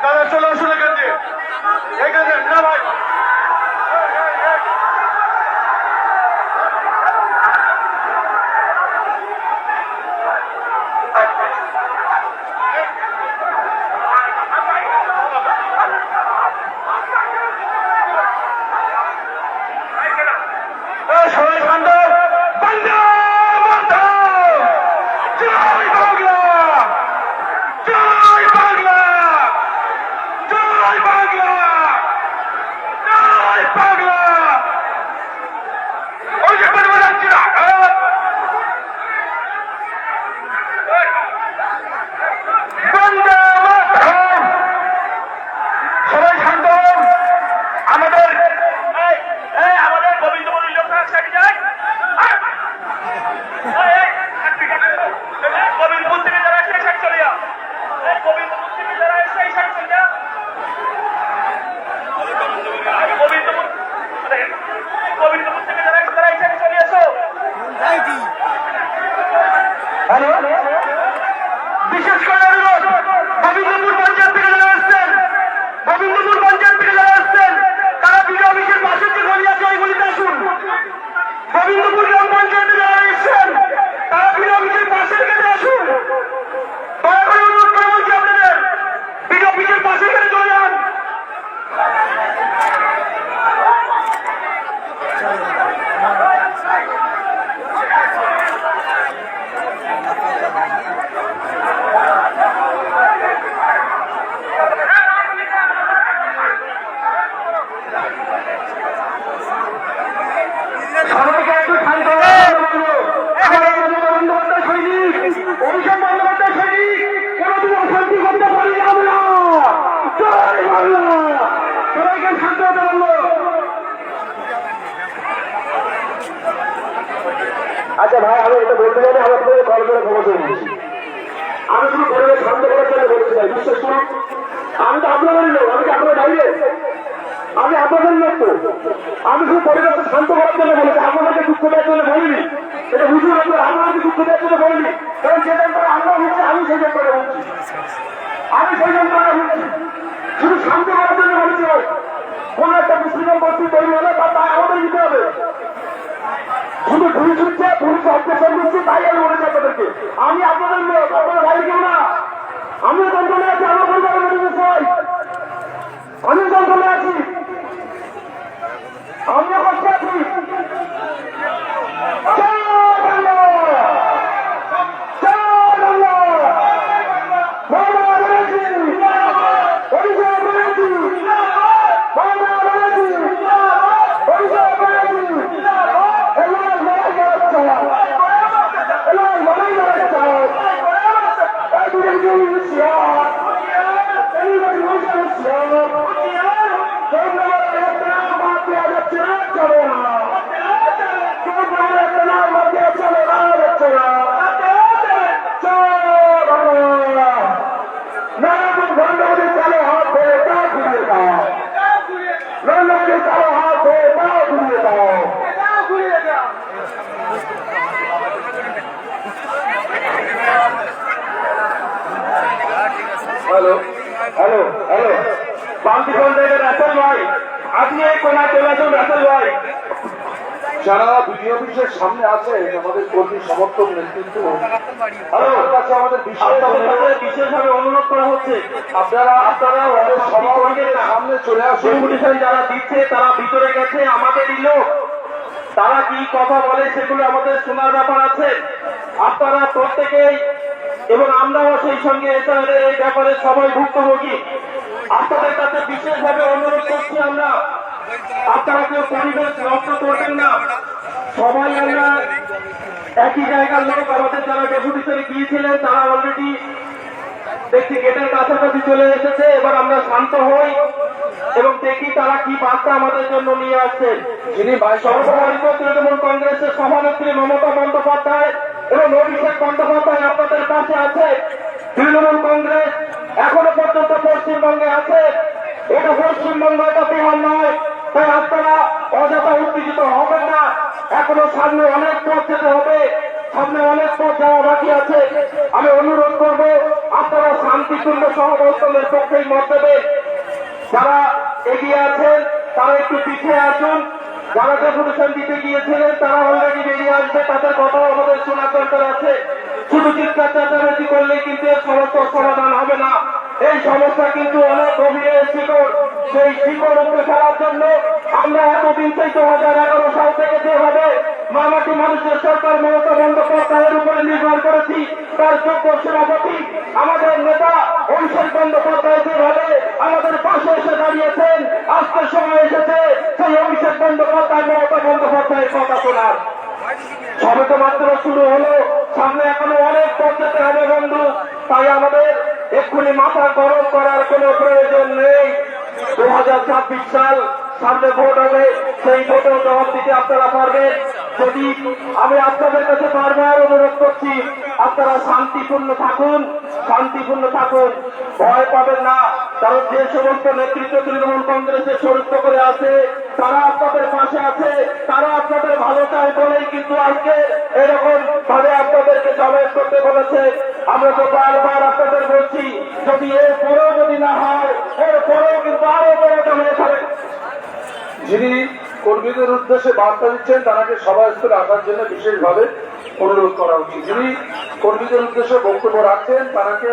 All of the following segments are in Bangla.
দাদা চলে আসুন এখান দিয়ে, এখানে না ভাই। সবাই শান্ত, বন্দে মাতরম, জয় বাংলা, জয় বাংলা, জয় বাংলা, জয় বাংলা। ওই যে বলবো যাচ্ছি না, বন্দে মাতরম। সবাই শান্ত, আমাদের গোবিন্দপুর লোকসভা সাইড যায়, গোবিন্দপুর থেকে যারা সেই সাইড চলে যা, গোবিন্দপুর থেকে যারা সেই সাইড চলে যা, গোবিন্দপুর থেকে যারা এই সাইড চলে আসো। হ্যালো, বিশেষ করে অনুরোধ, গোবিন্দপুর পঞ্চায়েত থেকে যারা আসছেন, গোবিন্দপুর পঞ্চায়েত থেকে যারা আসছেন, তারা বিডিও অফিসের পাশে যে গলি আছে ওই গলিতে আসুন। গোবিন্দপুর গ্রাম পঞ্চায়েতে যারা এসছেন, তারা বিডিও অফিসের পাশের গেটে আসুন। দয়া করে অনুরোধ করে বলছি আপনাদের, বিডিও অফিসের পাশের গেটে চলে যান। সবাইকে একটু শান্ত বন্দ্যোপাধ্যায় সৈনিক, অভিষেক বন্দ্যোপাধ্যায় সৈনিক, কোনোদিন অশান্তি করতে পারি না আমরা। জয় বাংলা। সবাইকে শান্ত হতে বলবো। আচ্ছা ভাই, আমি এটা বলতে জানি, আমার থেকে কল করে খবর করে দিচ্ছি। আমি শুধু পরিবেশ শান্ত করার জন্য বলেছি ভাই, বিশ্বাস করুন। আমি তো আপনাদেরই লোক, আমি কি আপনার বাইরে? আমি আপনাদের লোক তো। আমি শুধু পরিবেশকে শান্ত করার জন্য বলেছি, আপনাদেরকে দুঃখ দেওয়ার জন্য বলিনি। এটা বুঝুন, আপনাদেরকে দুঃখ দেওয়ার জন্য বলিনি। কারণ যে যন্ত্রণা আমরা হচ্ছে, আমি সেই যন্ত্রণা হচ্ছি, আমি সেই যন্ত্রণা হচ্ছি। শুধু শান্ত করার জন্য বলেছি ভাই। কোন একটা মুসলিম বস্তি তৈরি হলে তার দায় আমাদের দিতে হবে। শুধু পুলিশ হচ্ছে, পুলিশ অত্যাচার করছে, তাই আমি বলেছি আপনাদেরকে। আমি আপনাদের লোক, আপনাদের ভাই কেউ না। আমিও যন্ত্রণা আছি, আমার পরিবারের মধ্যে সবাই, আমিও যন্ত্রণা আছি, আমিও কষ্ট আছি। হ্যালো হ্যালো হ্যালো, বামতি পঞ্চায়েতের রাসেল ভাই, আপনি এই কোনায় চলে আসুন। রাসেল ভাই, যারা বিডিও অফিসের সামনে আছে আমাদের কর্মী সমর্থক নেতৃত্ব, আমাদের কাছে আমাদের বিশেষভাবে অনুরোধ করা হচ্ছে, আপনারা সমাবেশের সামনে চলে আসুন। ইনভিটেশন যারা দিচ্ছে তারা ভিতরে গেছে, আমাদেরই লোক, তারা কি কথা বলে সেগুলো আমাদের শোনার ব্যাপার আছে। আপনারা প্রত্যেকেই এবং আমরাও সেই সঙ্গে এসআইআরের এই ব্যাপারে সবাই ভুক্তভোগী। আপনাদের কাছে বিশেষভাবে অনুরোধ করছি আমরা, আপনারা কেউ পরিবেশ নষ্ট করবেন না। সবাই আমরা একই জায়গার লোক, আমাদের যারা ডেপুটেশনে গিয়েছিলেন তারা অলরেডি দেখছি গেটের কাছাকাছি চলে এসেছে। এবার আমরা শান্ত হই এবং দেখি তারা কি বার্তা আমাদের জন্য নিয়ে আসছেন। যিনি সর্বভারতীয় তৃণমূল কংগ্রেসের সভানেত্রী মমতা বন্দ্যোপাধ্যায় এবং অভিষেক বন্দ্যোপাধ্যায় আপনাদের পাশে আছে। তৃণমূল কংগ্রেস এখনো পর্যন্ত পশ্চিমবঙ্গে আছে, এটা পশ্চিমবঙ্গ, এটা বিহার নয়। তাই আপনারা অযথা উত্তেজিত হবেন না। এখনো সামনে অনেক পথ যেতে হবে, সামনে অনেক পথ যাওয়া বাকি আছে। আমি অনুরোধ করবো আপনারা শান্তিপূর্ণ সহাবস্থানের পক্ষেই মত দেবে। যারা এগিয়ে আছেন তারা একটু পিছিয়ে আসুন। যারা ডেপুটেশন দিতে গিয়েছিলেন তারা অলরেডি বেরিয়ে আসবে, তাদের কথাও আমাদের শোনার দরকার আছে। শুধু চিৎকার চেঁচামেচি করলেই কিন্তু এর সমস্যার সমাধান হবে না। এই সমস্যা কিন্তু অনেক গভীরে শিকড়। সেই শিকড় উপরে ফেলার জন্য আমরা এতদিন সেই 2011 সাল থেকে যেভাবে মামাটি মানুষের সরকার মমতা বন্দ্যোপাধ্যায়ের উপরে নির্ভর করেছি, তার যোগ্য সভাপতি আমাদের নেতা অভিষেক বন্দ্যোপাধ্যায় যেভাবে আমাদের পাশে এসে দাঁড়িয়েছেন, আজকে সময় এসেছে সেই অভিষেক বন্দ্যোপাধ্যায় মমতা বন্দ্যোপাধ্যায়ের কথা শোনার। সবে তো মাত্র শুরু হলো, সামনে এখনো অনেক পথ যেতে হবে বন্ধু। তাই আমাদের এক্ষুনি মাথা গরম করার কোনো প্রয়োজন নেই। 2026 সাল সামনে ভোট হবে, সেই ভোটের জবাব দিতে আপনারা পারবেন। যদি আমি আপনাদের কাছে বারবার অনুরোধ করছি, আপনারা শান্তিপূর্ণ থাকুন, শান্তিপূর্ণ থাকুন, ভয় পাবেন না। কারণ যে সমস্ত নেতৃত্ব তৃণমূল কংগ্রেসের সরুদ্ধ করে আছে, তারা আপনাদের পাশে আছে, তারা আপনাদের ভালো চায় বলেই কিন্তু আজকে এরকম ভাবে আপনাদেরকে জমায়েত করতে বলেছে। আমরা তো বারবার আপনাদের বলছি, যদি এরপরেও যদি না হয়, এরপরেও কিন্তু আরো বড় জমায়েত হবে। যিনি কর্মীদের উদ্দেশ্যে বার্তা দিচ্ছেন তাকে সভাস্থলে আসার জন্য বিশেষভাবে অনুরোধ করা উচিত। যিনি কর্মীদের উদ্দেশ্যে বক্তব্য রাখছেন তাকে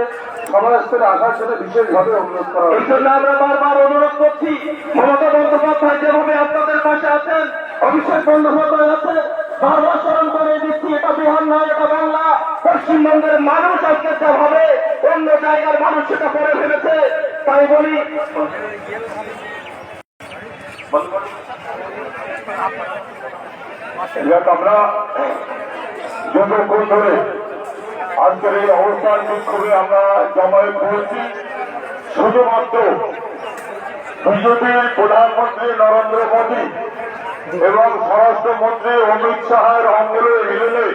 সভাস্থলে আসার জন্য বিশেষভাবে অনুরোধ করা এই উচিত। জন্য আমরা বারবার অনুরোধ করছি, মমতা বন্দ্যোপাধ্যায় যেভাবে আপনাদের পাশে আছেন, অভিষেক বন্দ্যোপাধ্যায় আছে, বারবার স্মরণ করে দিচ্ছি, এটা বিহার নয়, এটা বাংলা। পশ্চিমবঙ্গের মানুষ আজকে যেভাবে অন্য জায়গার মানুষ সেটা করে ফেলেছে। তাই বলি, আমরা যতক্ষণ ধরে আজকের এই অবস্থান বিক্ষোভে আমরা জমায়েত করেছি, শুধুমাত্র বিজেপির প্রধানমন্ত্রী নরেন্দ্র মোদী এবং স্বরাষ্ট্রমন্ত্রী অমিত শাহের অঙ্গলে মিলনে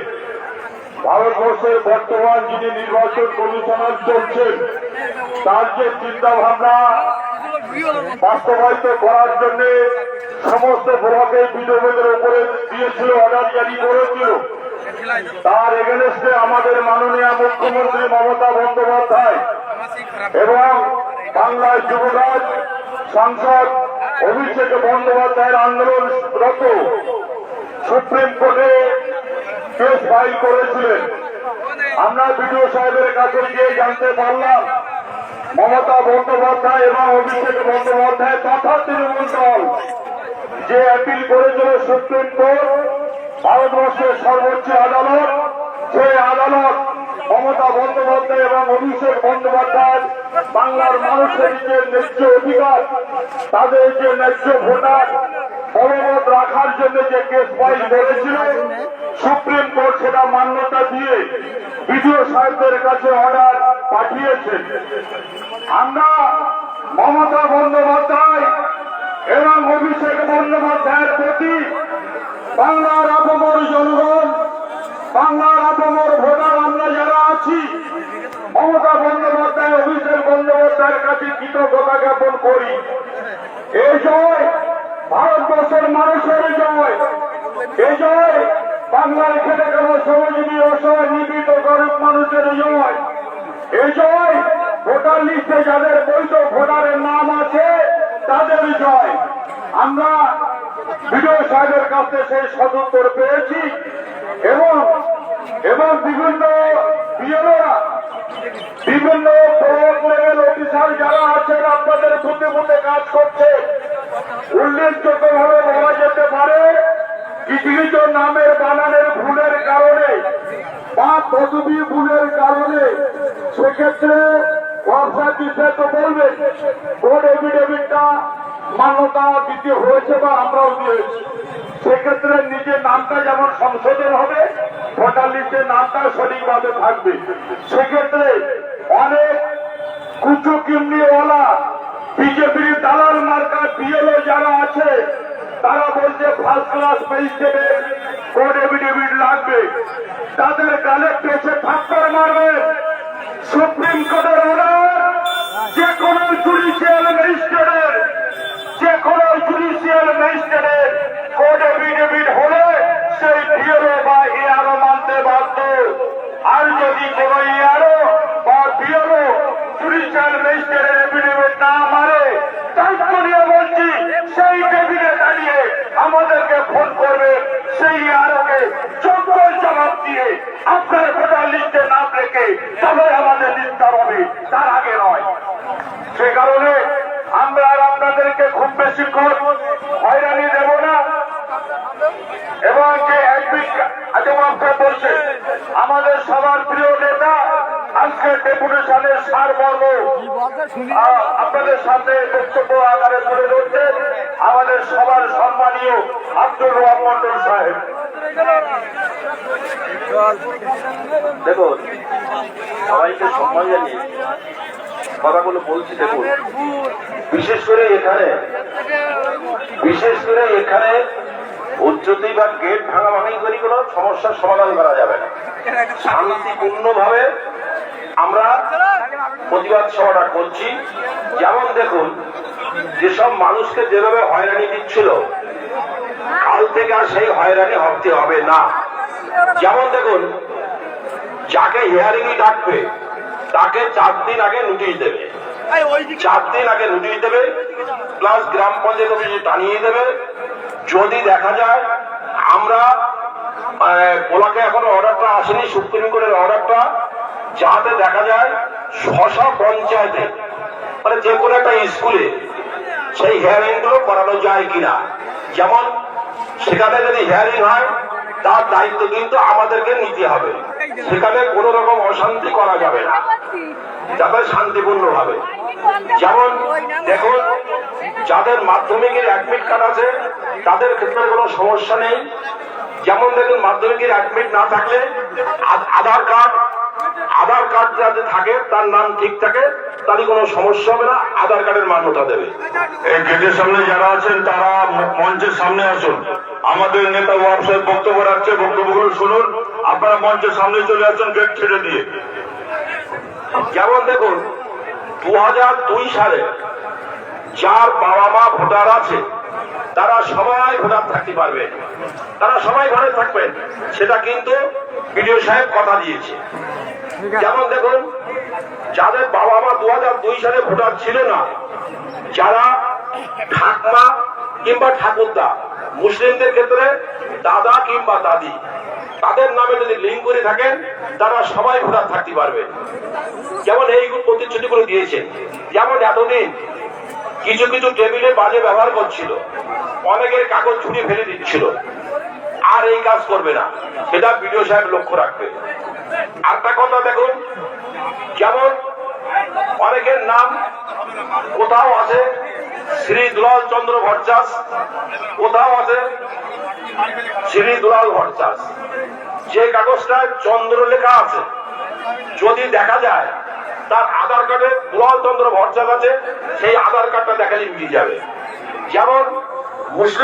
ভারতবর্ষের বর্তমান যিনি নির্বাচন কমিশনার চলছেন তার যে চিন্তা ভাবনা বাস্তবায়িত করার জন্য সমস্ত ব্লকে বিধবাদের উপরে দিয়েছিল, অর্ডার জারি করেছিল, তার এগেনস্টে আমাদের মাননীয় মুখ্যমন্ত্রী মমতা বন্দ্যোপাধ্যায় এবং বাংলার যুবরাজ সাংসদ অভিষেক বন্দ্যোপাধ্যায়ের আন্দোলনরত সুপ্রিম কোর্টে কেস ফাইল করেছিলেন। আমরা বিডিও সাহেবের কাছে গিয়ে জানতে পারলাম মমতা বন্দ্যোপাধ্যায় এবং অভিষেক বন্দ্যোপাধ্যায় তথা তৃণমূল দল যে অ্যাপিল করেছিল সুপ্রিম কোর্ট, ভারতবর্ষের সর্বোচ্চ আদালত, সেই আদালত মমতা বন্দ্যোপাধ্যায় এবং অভিষেক বন্দ্যোপাধ্যায় বাংলার মানুষের যে ন্যায্য অধিকার, তাদের যে ন্যায্য ভোটার বলবৎ রাখার জন্য যে কেস ফাইল করেছিল, সুপ্রিম কোর্ট সেটা মান্যতা দিয়ে বিডিও সাহেবদের কাছে অর্ডার পাঠিয়েছেন। আমরা মমতা বন্দ্যোপাধ্যায় এবং অভিষেক বন্দ্যোপাধ্যায়ের প্রতি বাংলার আপামর জনগণ, বাংলার আপামর ভোটার আমরা যারা আছি, মমতা বন্দ্যোপাধ্যায় অভিষেক বন্দ্যোপাধ্যায়ের কাছে কৃতজ্ঞতা জ্ঞাপন করি। এই জয় ভারতবর্ষের মানুষের জয়, এই জয় বাংলার খেটে খাওয়া শ্রমজীবী অসহায় নিপীড়িত গরিব মানুষের জয়, এই জয় ভোটার লিস্টে যাদের বৈধ ভোটারের নাম আছে তাদের জয়। আমরা বিডিও সাহেবের কাছে সেই সদুত্তর পেয়েছি এবং বিভিন্ন বিএলওরা, বিভিন্ন ব্লক লেভেল অফিসার যারা আছেন আপনাদের বুথে বুথে কাজ করছে। উল্লেখযোগ্যভাবে বলা যেতে পারে কিছু কিছু নামের বানানের ভুলের কারণে বা পদবী ভুলের কারণে সেক্ষেত্রে ওয়াবসাইট বিষয়ে তো বলবেন কোড এফিডেভিটটা মান্যতা দিতে হয়েছে বা আমরাও দিয়েছি। সেক্ষেত্রে নিজের নামটা যেমন সংশোধন হবে, ভোটার লিস্টের নামটা সঠিকভাবে থাকবে। সেক্ষেত্রে অনেক কুচু কিমনিওয়ালা বিজেপির দালাল মার্কা বিএলও যারা আছে তারা বলছে ফার্স্ট ক্লাস ম্যাজিস্ট্রেটের কোড এফিডেভিট লাগবে, তাদের গালে পেছে থাপ্পড় মারবে। সুপ্রিম কোর্টের অর্ডার, যে কোনো জুডিশিয়াল ম্যাজিস্ট্রেটের, যে কোনো জুডিশিয়াল ম্যাজিস্ট্রেটের কোড এফিডেভিট হলে সেই বিএলও বা এআরও মানতে বাধ্য। আর যদি কোনো এআরও বা বিএলও জুডিশিয়াল আমাদেরকে ফোন করবে, সেই আলোকে যোগ্য জবাব দিয়ে আপনার ভোটার লিস্টে নাম রেখে তবে আমাদের নিস্তার হবে, তার আগে নয়। সে কারণে আমরা আর আপনাদেরকে খুব বেশিক্ষণ হয়রানি দেব না। এবং যে বলছে আমাদের সবার প্রিয় নেতা আজকে ডেপুটেশনের সারমর্ম আপনাদের সামনে বক্তব্য আকারে তুলে ধরছেন আমাদের সবার সম্মানীয় আব্দুর রহমান মন্ডল সাহেব। দেখুন, সবাইকে সম্মান জানিয়ে কথাগুলো বলছি। দেখুন, বিশেষ করে এখানে উচ্চতি বা গেট ভাঙাভাঙি করে কোনো সমস্যার সমাধান করা যাবে না। শান্তিপূর্ণভাবে আমরা প্রতিবাদ সভাটা করছি। যেমন দেখুন, যেসব মানুষকে যেভাবে হয়রানি দিচ্ছিল, কাল থেকে আর সেই হয়রানি হতে হবে না। যেমন দেখুন, যাকে হিয়ারিং ডাকবে তাকে 4 দিন আগে নোটিশ দেবে, 4 দিন আগে নোটিশ দেবে, প্লাস গ্রাম পঞ্চায়েত অফিসে টানিয়ে দেবে। যদি দেখা যায় আমরা ওনাকে এখনো অর্ডারটা আসেনি, সুপ্রিম কোর্টের অর্ডারটা, যাতে দেখা যায় স্ব পঞ্চায়েতে মানে যে কোনো একটা স্কুলে সেই হিয়ারিং গুলো করানো যায় কিনা। যেমন সেখানে যদি হিয়ারিং হয় তার দায়িত্ব কিন্তু আমাদেরকে নিতে হবে, সেখানে কোনো রকম অশান্তি করা যাবে না, যাতে শান্তিপূর্ণ ভাবে। যেমন দেখুন, যাদের মাধ্যমিকের অ্যাডমিট কার্ড আছে তাদের ক্ষেত্রে কোনো সমস্যা নেই। যেমন দেখুন, মাধ্যমিকের অ্যাডমিট না থাকলে আধার কার্ড যাতে থাকে, তার নাম ঠিক থাকে, তারই কোনো সমস্যা হবে না, আধার কার্ডের মান্যতা দেবে। এই গেটের সামনে যারা আছেন তারা মঞ্চের সামনে আসুন। আমাদের নেতা ওয়ার্ড সাহেব বক্তব্য রাখছে, বক্তব্যগুলো শুনুন। আপনারা মঞ্চের সামনে চলে আসুন গেট ছেড়ে দিয়ে। যেমন দেখুন, 2002 সালে যার বাবা মা ভোটার আছে তারা সবাই ভোটার থাকতে পারবে, তারা সবাই ঘরে থাকবেন, সেটা কিন্তু বিডিও সাহেব কথা দিয়েছে। যেমন দেখুন, যাদের বাবা মা 2002 সালে ভোটার ছিল না, যারা ঠাকমা কিংবা ঠাকুরদা, মুসলিমদের ক্ষেত্রে দাদা কিংবা দাদি, তাদের নামে যদি লিঙ্ক করে থাকেন তারা সবাই ভোটার থাকতে পারবে। যেমন এই প্রতিশ্রুতিগুলো দিয়েছেন। যেমন এতদিন কিছু কিছু টেবিলে বাজে ব্যবহার করছিল, অনেকের কাগজ ছুটি ফেলে দিচ্ছিল, আর এই কাজ করবে না, সেটা বিডিও সাহেব লক্ষ্য রাখবে। আরেকটা কথা দেখুন, যেমন অনেকের নাম কোথাও আছে শ্রী দুলাল চন্দ্র ভট্টাচ, কোথাও আছে শ্রী দুলাল ভট্টাচ, যে কাগজটায় চন্দ্র লেখা আছে যদি দেখা যায় তার আধার কার্ডে দুলাল চন্দ্র ভট্টাচ আছে, সেই আধার কার্ডটা দেখালে মিটে যাবে। যেমন মুসলিম